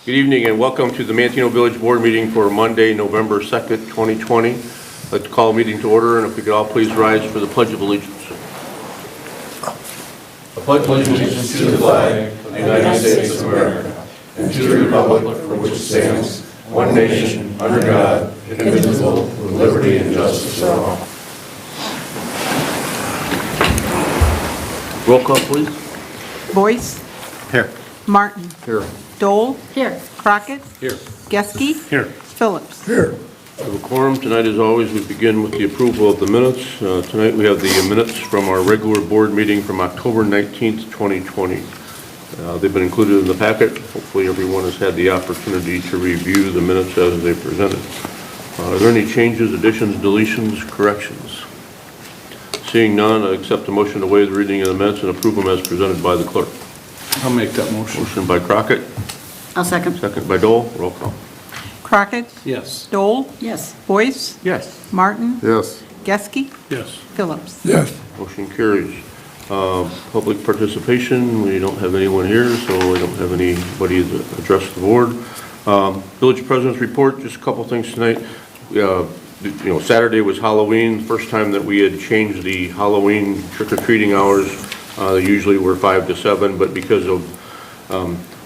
Good evening and welcome to the Manteno Village Board meeting for Monday, November 2nd, 2020. I'd like to call a meeting to order, and if we could all please rise for the Pledge of Allegiance. I pledge allegiance to the flag of the United States of America and to the republic for which it stands, one nation, under God, indivisible, with liberty and justice for all. Roll call, please. Boyce. Here. Martin. Here. Dole. Here. Crockett. Here. Geske. Here. Phillips. Here. We have a quorum. Tonight, as always, we begin with the approval of the minutes. Tonight we have the minutes from our regular board meeting from October 19th, 2020. They've been included in the packet. Hopefully everyone has had the opportunity to review the minutes as they presented. Are there any changes, additions, deletions, corrections? Seeing none, I accept the motion to waive the reading of the minutes and approve them as presented by the clerk. I'll make that motion. Motion by Crockett. I'll second. Second by Dole. Roll call. Crockett. Yes. Dole. Yes. Boyce. Yes. Martin. Yes. Geske. Yes. Phillips. Yes. Motion carries. Public participation, we don't have anyone here, so we don't have anybody to address the board. Village President's report, just a couple things tonight. Saturday was Halloween, first time that we had changed the Halloween trick-or-treating hours. They usually were 5 to 7, but because of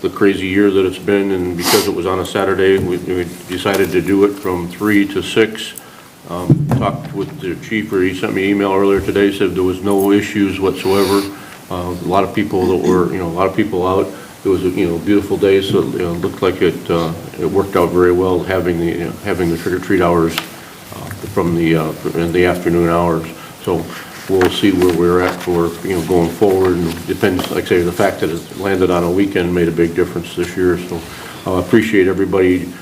the crazy year that it's been and because it was on a Saturday, we decided to do it from 3 to 6. Talked with the chief, or he sent me an email earlier today, said there was no issues whatsoever. A lot of people that were, a lot of people out. It was a, beautiful day, so it looked like it worked out very well having the trick-or-treat hours from in the afternoon hours. So we'll see where we're at for going forward, and depends, like I say, the fact that it landed on a weekend made a big difference this year. So I appreciate everybody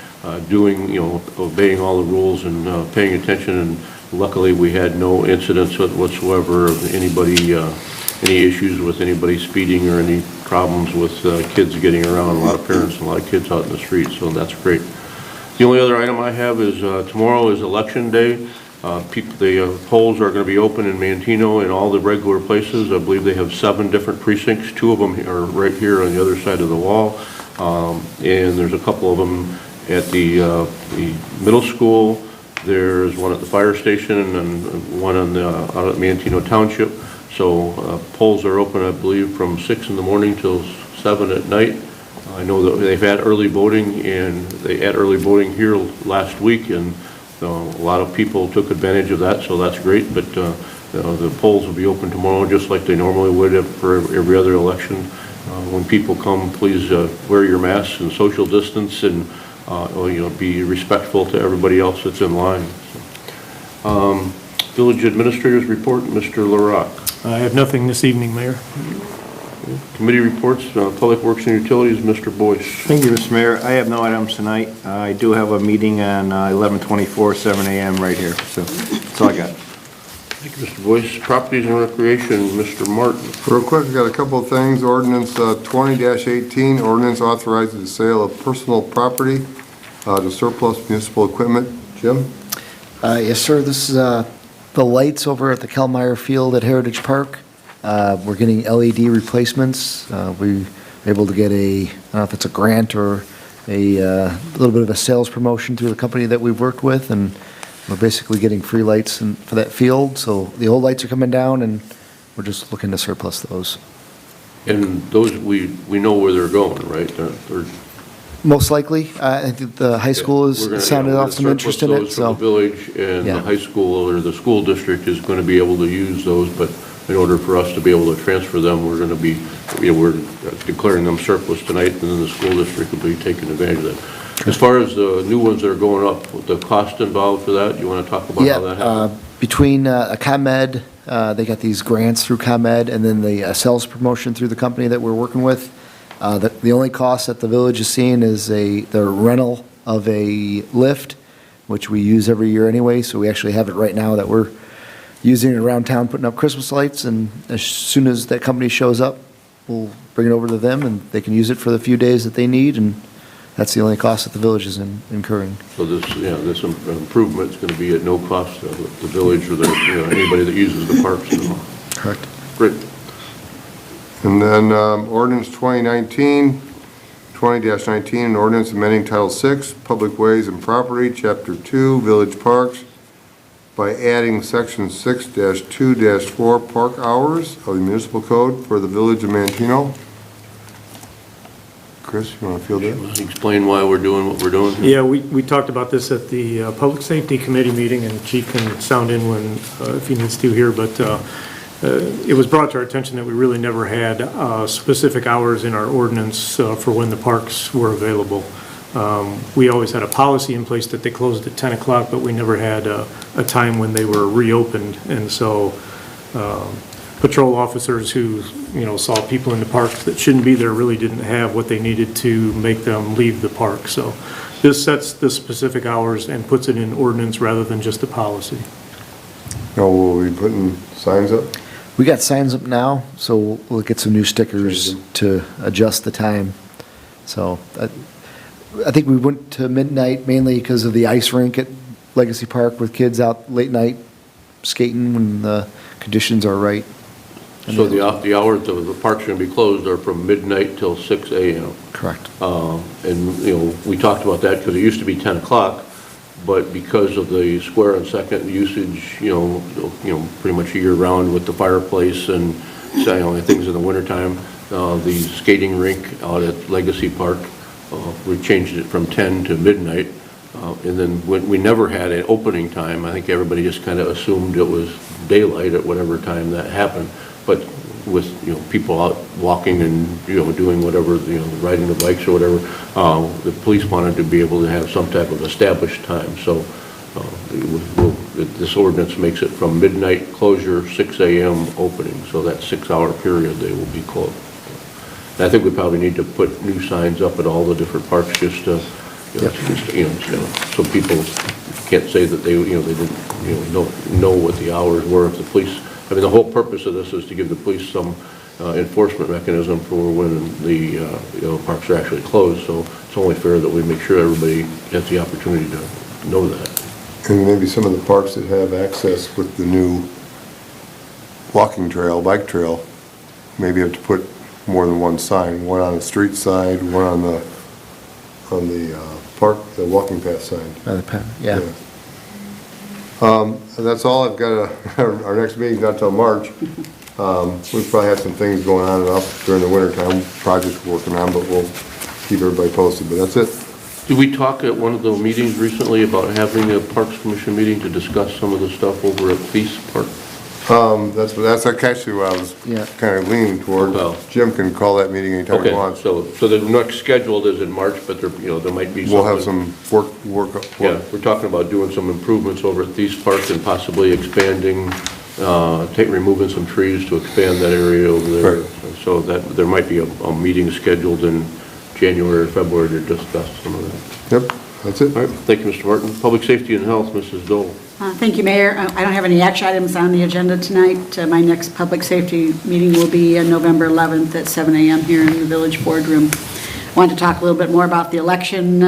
doing, obeying all the rules and paying attention, and luckily we had no incidents whatsoever of anybody, any issues with anybody speeding or any problems with kids getting around. A lot of parents and a lot of kids out in the street, so that's great. The only other item I have is tomorrow is election day. The polls are going to be open in Manteno and all the regular places. I believe they have 7 different precincts. 2 of them are right here on the other side of the wall, and there's a couple of them at the middle school. There's one at the fire station and one out at Manteno Township. So polls are open, I believe, from 6 in the morning till 7 at night. I know that they've had early voting, and they had early voting here last week, and a lot of people took advantage of that, so that's great. But the polls will be open tomorrow just like they normally would for every other election. When people come, please wear your masks and social distance, and be respectful to everybody else that's in line. Village Administrator's report, Mr. LaRock. I have nothing this evening, Mayor. Committee reports, Public Works and Utilities, Mr. Boyce. Thank you, Mr. Mayor. I have no items tonight. I do have a meeting on 11/24, 7 a.m. right here. So that's all I got. Thank you, Mr. Boyce. Properties and Recreation, Mr. Martin. Real quick, we got a couple of things. Ordinance 20-18, ordinance authorizes the sale of personal property to surplus municipal equipment. Jim? Yes, sir. This is the lights over at the Kellmeyer Field at Heritage Park. We're getting LED replacements. We were able to get I don't know if it's a grant or a little bit of a sales promotion through the company that we've worked with, and we're basically getting free lights for that field. So the old lights are coming down, and we're just looking to surplus those. And those, we know where they're going, right? They're Most likely. I think the high school has sounded off some interest in it. So the village and the high school or the school district is going to be able to use those, but in order for us to be able to transfer them, we're going to be, we're declaring them surplus tonight, and then the school district will be taking advantage of that. As far as the new ones that are going up, the cost involved for that, you want to talk about how that happens? Between ComEd, they got these grants through ComEd, and then the sales promotion through the company that we're working with. The only cost that the village is seeing is the rental of a lift, which we use every year anyway, so we actually have it right now that we're using it around town, putting up Christmas lights, and as soon as that company shows up, we'll bring it over to them, and they can use it for the few days that they need, and that's the only cost that the village is incurring. So this improvement is going to be at no cost to the village or anybody that uses the parks and all. Correct. Great. And then ordinance 2019, 20-19, an ordinance amending Title VI, Public Ways and Property, Chapter 2, Village Parks, by adding Section 6-2-4 Park Hours of the Municipal Code for the Village of Manteno. Chris, you want to field that? Explain why we're doing what we're doing? Yeah, we talked about this at the Public Safety Committee meeting, and Chief can sound in when, if he needs to here, but it was brought to our attention that we really never had specific hours in our ordinance for when the parks were available. We always had a policy in place that they closed at 10 o'clock, but we never had a time when they were reopened. And so patrol officers who, saw people in the parks that shouldn't be there really didn't have what they needed to make them leave the park. So this sets the specific hours and puts it in ordinance rather than just a policy. No, will we be putting signs up? We got signs up now, so we'll get some new stickers to adjust the time. So I think we went to midnight mainly because of the ice rink at Legacy Park with kids out late night skating when the conditions are right. So the hours of the park's going to be closed are from midnight till 6 a.m. Correct. And, we talked about that because it used to be 10 o'clock, but because of the square and second usage, pretty much year-round with the fireplace and, things in the wintertime, the skating rink out at Legacy Park, we changed it from 10 to midnight. And then we never had an opening time. I think everybody just kind of assumed it was daylight at whatever time that happened. But with, people out walking and, doing whatever, riding the bikes or whatever, the police wanted to be able to have some type of established time. So this ordinance makes it from midnight closure, 6 a.m. opening. So that 6-hour period, they will be closed. And I think we probably need to put new signs up at all the different parks just to, so people can't say that they didn't, know what the hours were. If the police, the whole purpose of this is to give the police some enforcement mechanism for when the, parks are actually closed. So it's only fair that we make sure everybody has the opportunity to know that. And maybe some of the parks that have access with the new walking trail, bike trail, maybe have to put more than one sign, one on the street side, one on the park, the walking path sign. Yeah. And that's all I've got. Our next meeting's not till March. We probably have some things going on and off during the winter time, projects we're working on, but we'll keep everybody posted, but that's it. Did we talk at one of the meetings recently about having a Parks Commission meeting to discuss some of the stuff over at Feast Park? That's actually what I was Yeah. kind of leaning toward. Well. Jim can call that meeting anytime he Okay, wants. so the next scheduled is in March, but there, there might be something. We'll have some work. Yeah, we're talking about doing some improvements over at Feast Park and possibly expanding, removing some trees to expand that area over there. Right. So that, there might be a meeting scheduled in January or February to discuss some of that. Yep, that's it. All right, thank you, Mr. Martin. Public Safety and Health, Mrs. Dole. Thank you, Mayor. I don't have any action items on the agenda tonight. My next public safety meeting will be on November 11th at 7 a.m. here in the Village Boardroom. I wanted to talk a little bit more about the election,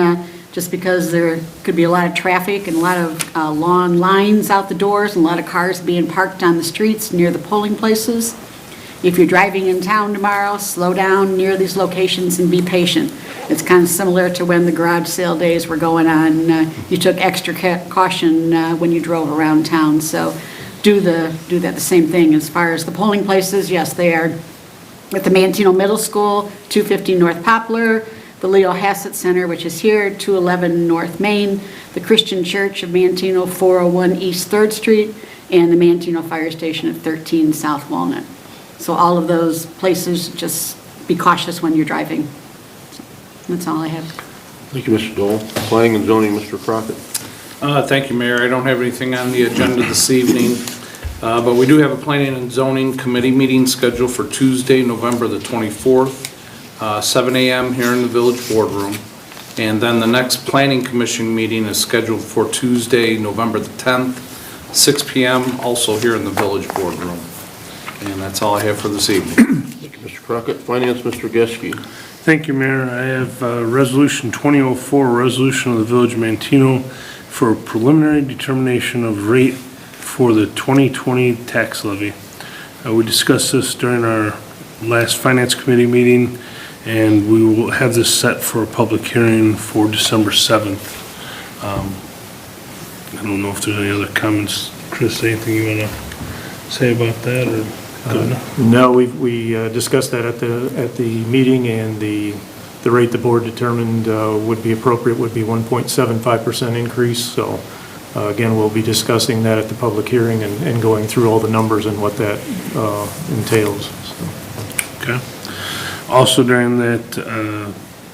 just because there could be a lot of traffic and a lot of long lines out the doors and a lot of cars being parked on the streets near the polling places. If you're driving in town tomorrow, slow down near these locations and be patient. It's kind of similar to when the garage sale days were going on. You took extra caution when you drove around town. So do that the same thing. As far as the polling places, yes, they are at the Manteno Middle School, 250 North Poplar, the Leo Hassett Center, which is here, 211 North Main, the Christian Church of Manteno, 401 East 3rd Street, and the Manteno Fire Station at 13 South Walnut. So all of those places, just be cautious when you're driving. That's all I have. Thank you, Mr. Dole. Planning and Zoning, Mr. Crockett. Thank you, Mayor. I don't have anything on the agenda this evening, but we do have a Planning and Zoning Committee meeting scheduled for Tuesday, November the 24th, 7 a.m. here in the Village Boardroom. And then the next Planning Commission meeting is scheduled for Tuesday, November the 10th, 6 p.m., also here in the Village Boardroom. And that's all I have for this evening. Thank you, Mr. Crockett. Finance, Mr. Geske. Thank you, Mayor. I have Resolution 2004, resolution of the Village of Manteno for a preliminary determination of rate for the 2020 tax levy. We discussed this during our last Finance Committee meeting, And we will have this set for a public hearing for December 7th. I don't know if there's any other comments. Chris, anything you want to say about that, or good enough? No, we discussed that at the meeting, and the rate the board determined would be appropriate would be 1.75% increase. So again, we'll be discussing that at the public hearing and going through all the numbers and what that entails. So. Okay. Also during that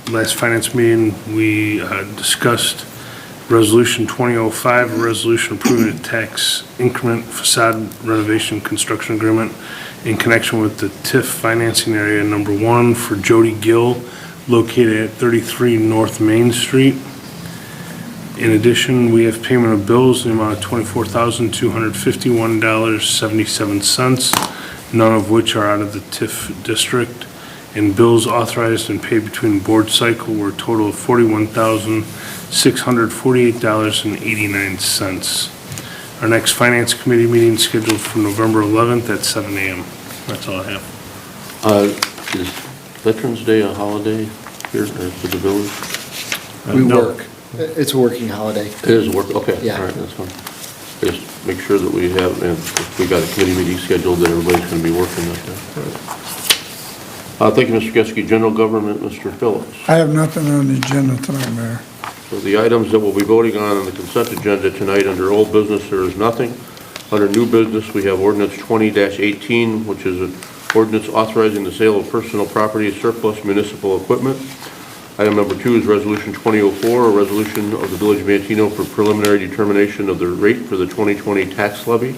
last finance meeting, we discussed Resolution 2005, a resolution approving a tax increment facade renovation construction agreement in connection with the TIF financing area number 1 for Jody Gill, located at 33 North Main Street. In addition, we have payment of bills in the amount of $24,251.77, none of which are out of the TIF district, and bills authorized and paid between the board cycle were a total of $41,648.89. Our next Finance Committee meeting is scheduled for November 11th at 7 a.m. That's all I have. Is Veterans Day a holiday here for the village? We No. work. It's a working holiday. It is work, okay. Yeah. All right, that's fine. Just make sure that we have, and if we got a committee meeting scheduled, that everybody's going to be working that day. Thank you, Mr. Geske. General Government, Mr. Phillips. I have nothing on the agenda tonight, Mayor. So the items that we'll be voting on the consent agenda tonight, under old business, there is nothing. Under new business, we have ordinance 20-18, which is an ordinance authorizing the sale of personal property, surplus municipal equipment. Item number 2 is resolution 2004, a resolution of the Village of Manteno for preliminary determination of the rate for the 2020 tax levy.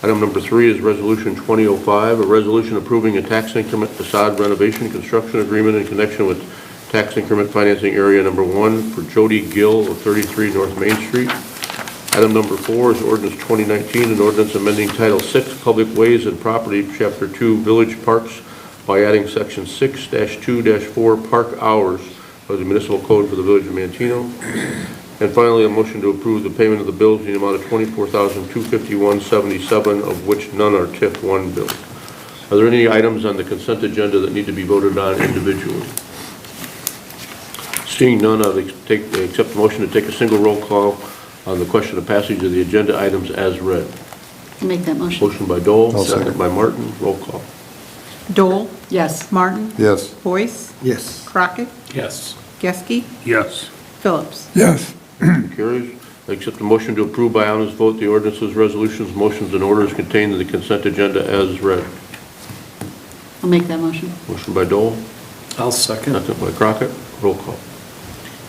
Item number 3 is resolution 2005, a resolution approving a tax increment facade renovation construction agreement in connection with tax increment financing area number 1 for Jody Gill of 33 North Main Street. Item number 4 is ordinance 2019, an ordinance amending Title 6, Public Ways and Property, Chapter 2, Village Parks, by adding Section 6-2-4 Park Hours of the Municipal Code for the Village of Manteno. And finally, a motion to approve the payment of the bills in the amount of $24,251.77, of which none are TIF 1 bills. Are there any items on the consent agenda that need to be voted on individually? Seeing none, I'll accept the motion to take a single roll call on the question of passage of the agenda items as read. Make that motion. Motion by Dole, I'll second second. by Martin. Roll call. Dole, Yes. Martin, Yes. Boyce, Yes. Crockett, Yes. Geske, Yes. Phillips. Yes, Motion carries. I accept the motion to approve by unanimous vote the ordinances, resolutions, motions, and orders contained in the consent agenda as read. I'll make that motion. Motion by Dole, I'll second. second by Crockett. Roll call.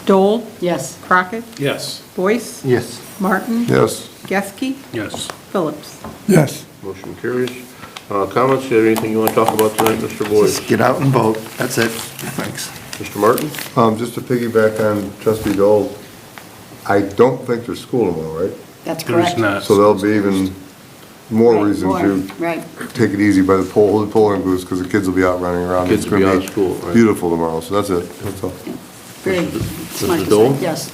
Dole, Yes. Crockett, Yes. Boyce, Yes. Martin, Yes. Geske, Yes. Phillips. yes. Motion carries. Comments? You have anything you want to talk about tonight, Mr. Boyd? Just get out and vote. That's it. Thanks. Mr. Martin? Just to piggyback on trustee Dole, I don't think there's school tomorrow, right? That's There's correct. not. So there'll be even more Right, reason more, to right. take it easy by the polling booths, because the kids will be out running around. Kids It's will be gonna out of school, right. Beautiful tomorrow, so that's it, that's all. Very Mr. smart to Dole? say. Yes.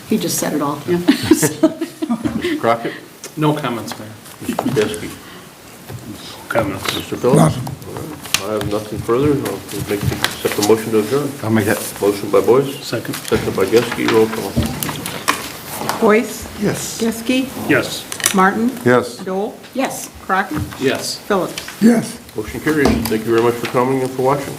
He just said it all, yeah. Mr. Crockett? No comments, Mayor. Mr. Geske? Comments. Mr. Phillips? I have nothing further. I'll accept the motion to adjourn. I'll make that. Motion by Boyce, Second. second by Geske. Roll call. Boyce, Yes. Geske, Yes. Martin, Yes. Dole, Yes. Crockett, Yes. Phillips. Yes. Motion carries. Thank you very much for coming and for watching.